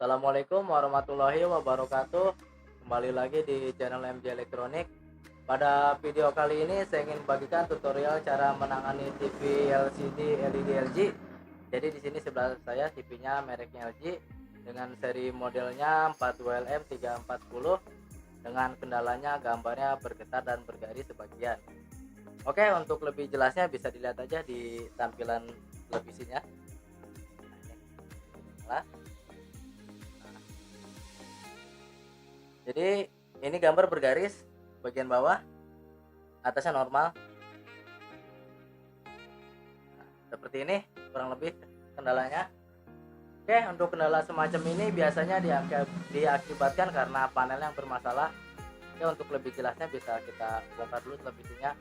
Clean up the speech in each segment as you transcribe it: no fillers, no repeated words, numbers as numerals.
Assalamualaikum warahmatullahi wabarakatuh. Kembali lagi di channel MJ Elektronik. Pada video kali ini saya ingin bagikan tutorial cara menangani TV LCD LED LG. Jadi di sini sebelah saya TV-nya mereknya LG dengan seri modelnya 42LM 340 dengan kendalanya gambarnya bergetar dan bergaris sebagian. Oke, untuk lebih jelasnya bisa dilihat aja di tampilan televisinya. Nah, jadi ini gambar bergaris bagian bawah, atasnya normal. Nah, seperti ini kurang lebih kendalanya. Oke, untuk kendala semacam ini biasanya diakibatkan karena panel yang bermasalah. Oke, untuk lebih jelasnya bisa kita bongkar dulu televisinya.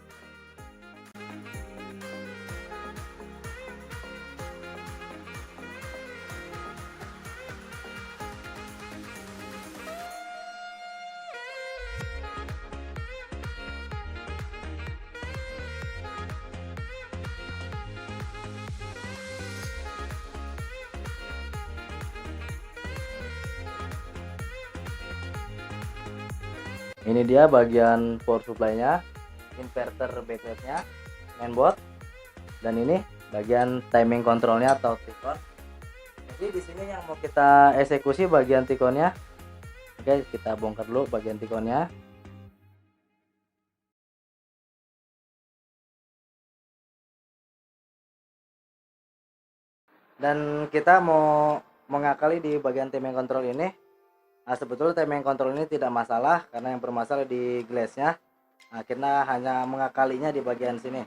Ini dia bagian power supply-nya, inverter backlightnya, mainboard, dan ini bagian timing controlnya atau tikon. Jadi di sini yang mau kita eksekusi bagian tikonnya. Oke, kita bongkar dulu bagian tikonnya. Dan kita mau mengakali di bagian timing control ini. Nah, sebetulnya timing control ini tidak masalah karena yang bermasalah di glassnya. Nah, kita hanya mengakalinya di bagian sini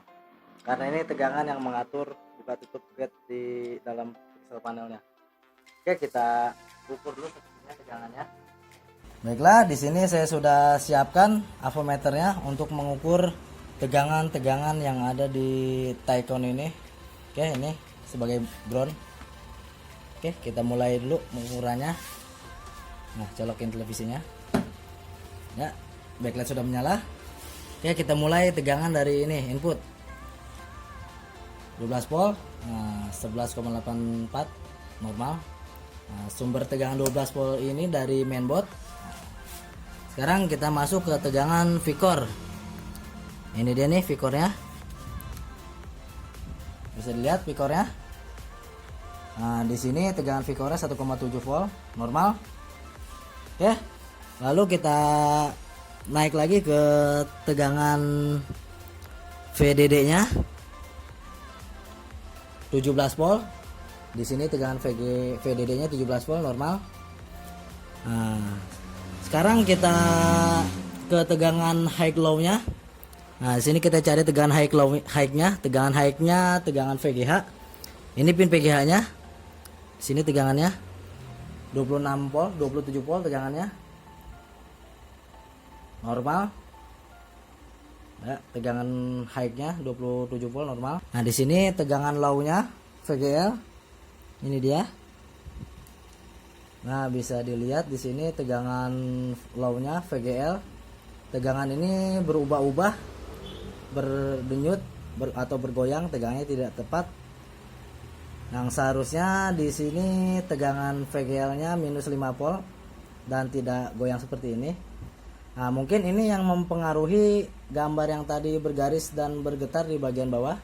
karena ini tegangan yang mengatur buka tutup gate di dalam pixel panelnya. Oke, kita ukur dulu sepertinya tegangannya. Baiklah, di sini saya sudah siapkan avometernya untuk mengukur tegangan-tegangan yang ada di Taycon ini. Oke, ini sebagai ground. Oke, kita mulai dulu mengukurannya. Nah, colokin televisinya ya, backlight sudah menyala. Oke, kita mulai tegangan dari ini input 12 volt, 11,84 normal. Nah, sumber tegangan 12 volt ini dari mainboard. Sekarang kita masuk ke tegangan Vicor. Ini dia nih Vicornya, bisa dilihat Vicornya. Nah, di sini tegangan Vicornya 1,7 volt normal. Oke, lalu kita naik lagi ke tegangan VDD nya 17 volt. Di sini tegangan VDD nya 17 volt normal. Nah, sekarang kita ke tegangan high low nya. Nah, di sini kita cari tegangan high nya, tegangan VGH. Ini pin PGH nya. Sini tegangannya 26 volt, 27 volt tegangannya normal ya, tegangan high-nya 27 volt normal. Nah, di sini tegangan low-nya VGL ini dia. Nah, bisa dilihat di sini tegangan low-nya VGL. Tegangan ini berubah-ubah, berdenyut atau bergoyang, tegangannya tidak tepat. Yang seharusnya di sini tegangan VGL-nya minus 5 volt dan tidak goyang seperti ini. Nah, mungkin ini yang mempengaruhi gambar yang tadi bergaris dan bergetar di bagian bawah.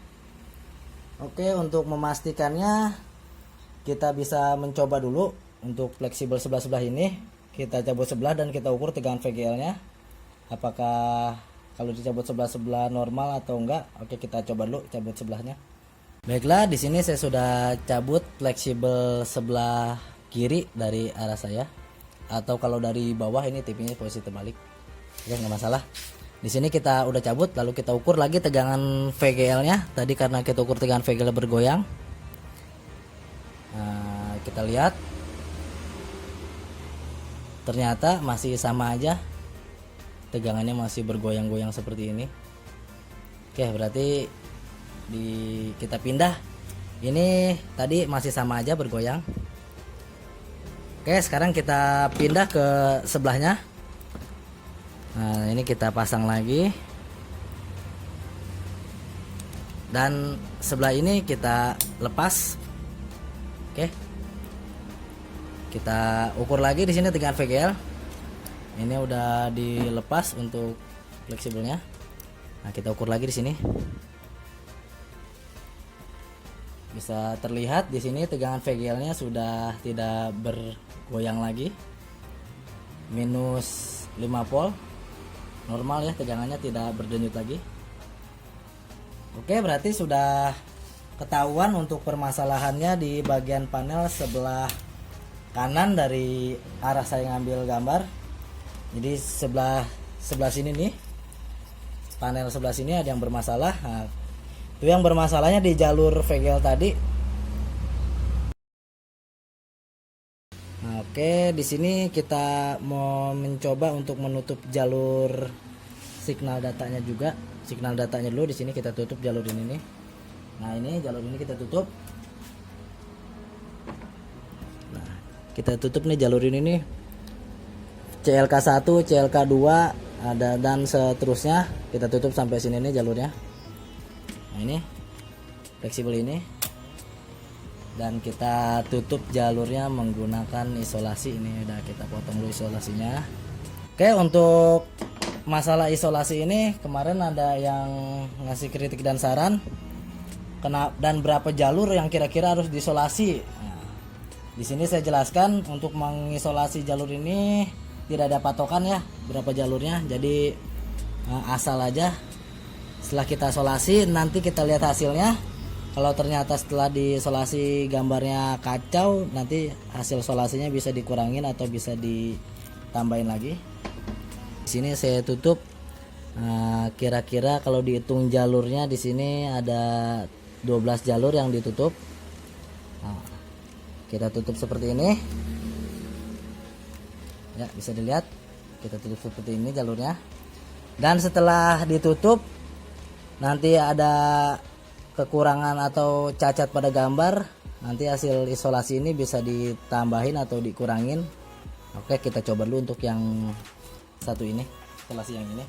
Oke, untuk memastikannya kita bisa mencoba dulu untuk fleksibel sebelah-sebelah ini. Kita cabut sebelah dan kita ukur tegangan VGL-nya. Apakah kalau dicabut sebelah-sebelah normal atau enggak? Oke, kita coba dulu cabut sebelahnya. Baiklah, di sini saya sudah cabut fleksibel sebelah kiri dari arah saya, atau kalau dari bawah ini TV-nya posisi terbalik. Oke, nggak masalah. Di sini kita udah cabut, lalu kita ukur lagi tegangan VGL-nya. Tadi karena kita ukur tegangan VGL bergoyang. Nah, kita lihat, ternyata masih sama aja, tegangannya masih bergoyang-goyang seperti ini. Oke, berarti kita pindah. Ini tadi masih sama aja bergoyang. Oke, sekarang kita pindah ke sebelahnya. Nah, ini kita pasang lagi. Dan sebelah ini kita lepas. Oke. Kita ukur lagi di sini tegangan VGL. Ini udah dilepas untuk fleksibelnya. Nah, kita ukur lagi di sini. Bisa terlihat di sini tegangan VGL-nya sudah tidak bergoyang lagi. Minus 5 volt. Normal ya, tegangannya tidak berdenyut lagi. Oke, berarti sudah ketahuan untuk permasalahannya di bagian panel sebelah kanan dari arah saya ngambil gambar. Jadi sebelah sini nih, panel sebelah sini ada yang bermasalah. Nah, itu yang bermasalahnya di jalur VGL tadi. Nah, oke, di sini kita mau mencoba untuk menutup jalur signal datanya juga. Signal datanya dulu di sini kita tutup jalur ini nih. Nah, ini jalur ini kita tutup. Nah, kita tutup nih jalur ini nih. CLK1, CLK2 ada dan seterusnya. Kita tutup sampai sini nih jalurnya. Nah, ini fleksibel ini. Dan kita tutup jalurnya menggunakan isolasi. Ini udah kita potong dulu isolasinya. Oke, untuk masalah isolasi ini kemarin ada yang ngasih kritik dan saran dan berapa jalur yang kira-kira harus diisolasi. Nah, di sini saya jelaskan untuk mengisolasi jalur ini tidak ada patokan ya berapa jalurnya. Jadi asal aja. Setelah kita isolasi nanti kita lihat hasilnya. Kalau ternyata setelah diisolasi gambarnya kacau, nanti hasil isolasinya bisa dikurangin atau bisa ditambahin lagi. Di sini saya tutup. Nah, kira-kira kalau dihitung jalurnya di sini ada 12 jalur yang ditutup. Nah, kita tutup seperti ini. Ya, bisa dilihat. Kita tutup seperti ini jalurnya. Dan setelah ditutup nanti ada kekurangan atau cacat pada gambar, nanti hasil isolasi ini bisa ditambahin atau dikurangin. Oke, kita coba dulu untuk yang satu ini, isolasi yang ini.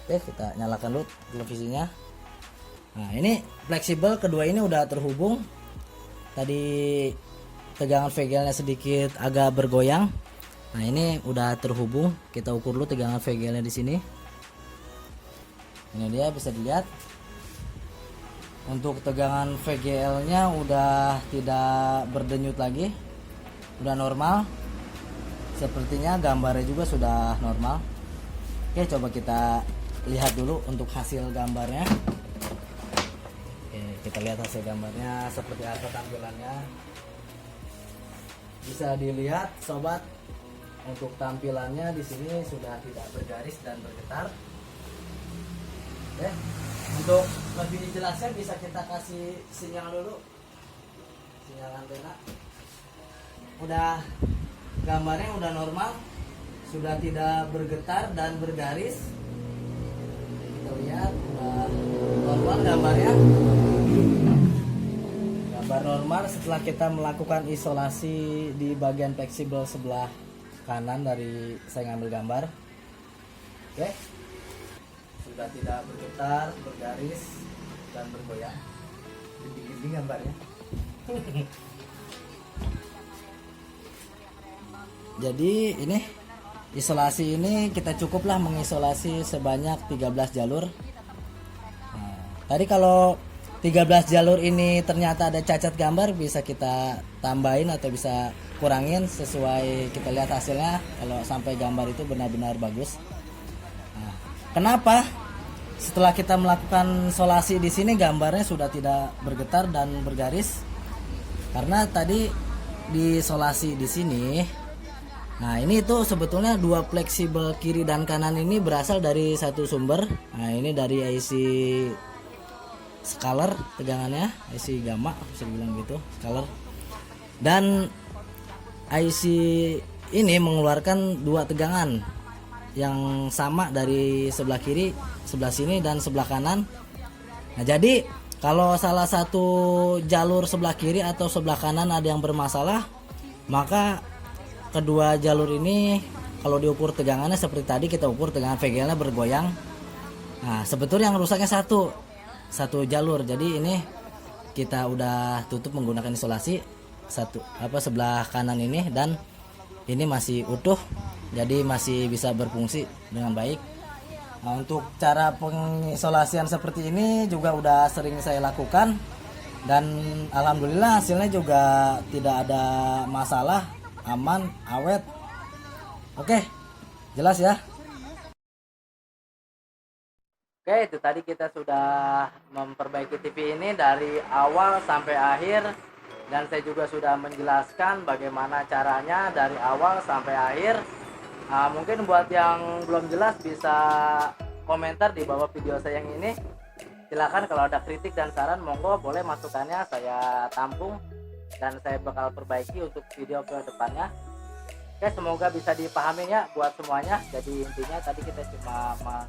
Oke, kita nyalakan dulu televisinya. Nah, ini fleksibel kedua ini udah terhubung. Tadi tegangan VGL-nya sedikit agak bergoyang. Nah, ini udah terhubung. Kita ukur dulu tegangan VGL-nya di sini. Ini dia, bisa dilihat. Untuk tegangan VGL-nya udah tidak berdenyut lagi, udah normal. Sepertinya gambarnya juga sudah normal. Oke, coba kita lihat dulu untuk hasil gambarnya. Oke, kita lihat hasil gambarnya seperti apa tampilannya. Bisa dilihat sobat, untuk tampilannya di sini sudah tidak bergaris dan bergetar. Oke. Untuk lebih jelasnya bisa kita kasih sinyal dulu, sinyal antena. Udah gambarnya udah normal, sudah tidak bergetar dan bergaris. Kita lihat udah normal gambarnya. Gambar normal setelah kita melakukan isolasi di bagian fleksibel sebelah kanan dari saya ngambil gambar. Oke. Sudah tidak bergetar, bergaris, dan bergoyang. Gini gambarnya. Jadi ini isolasi ini kita cukuplah mengisolasi sebanyak 13 jalur. Nah, tadi kalau 13 jalur ini ternyata ada cacat gambar, bisa kita tambahin atau bisa kurangin sesuai kita lihat hasilnya. Kalau sampai gambar itu benar-benar bagus. Nah, kenapa? Setelah kita melakukan isolasi di sini gambarnya sudah tidak bergetar dan bergaris, karena tadi di isolasi di sini. Nah, ini itu sebetulnya dua fleksibel kiri dan kanan ini berasal dari satu sumber. Nah, ini dari IC scalar tegangannya, IC gamma bisa bilang gitu, scalar. Dan IC ini mengeluarkan dua tegangan yang sama dari sebelah kiri, sebelah sini dan sebelah kanan. Nah, jadi kalau salah satu jalur sebelah kiri atau sebelah kanan ada yang bermasalah, maka kedua jalur ini kalau diukur tegangannya seperti tadi kita ukur tegangan VGL-nya bergoyang. Nah, sebetulnya yang rusaknya satu jalur. Jadi ini kita udah tutup menggunakan isolasi. sebelah kanan ini, dan ini masih utuh, jadi masih bisa berfungsi dengan baik. Nah, untuk cara pengisolasian seperti ini juga udah sering saya lakukan, dan alhamdulillah hasilnya juga tidak ada masalah, aman, awet. Oke, jelas ya. Oke, itu tadi kita sudah memperbaiki TV ini dari awal sampai akhir, dan saya juga sudah menjelaskan bagaimana caranya dari awal sampai akhir. Nah, mungkin buat yang belum jelas bisa komentar di bawah video saya yang ini. Silakan kalau ada kritik dan saran, monggo boleh masukannya saya tampung dan saya bakal perbaiki untuk video ke depannya. Oke, semoga bisa dipahami ya buat semuanya. Jadi intinya tadi kita cuma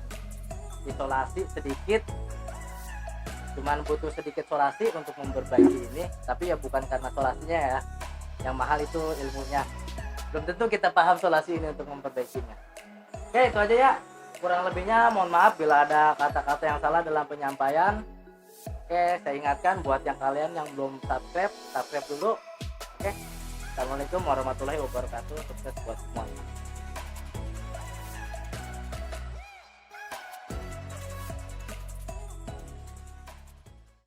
isolasi sedikit, cuman butuh sedikit solasi untuk memperbaiki ini, tapi ya bukan karena solasinya ya, yang mahal itu ilmunya, belum tentu kita paham solasi ini untuk memperbaikinya. Oke, itu aja ya, kurang lebihnya mohon maaf bila ada kata-kata yang salah dalam penyampaian. Oke, saya ingatkan buat yang kalian yang belum subscribe dulu. Oke, assalamualaikum warahmatullahi wabarakatuh, sukses buat semuanya.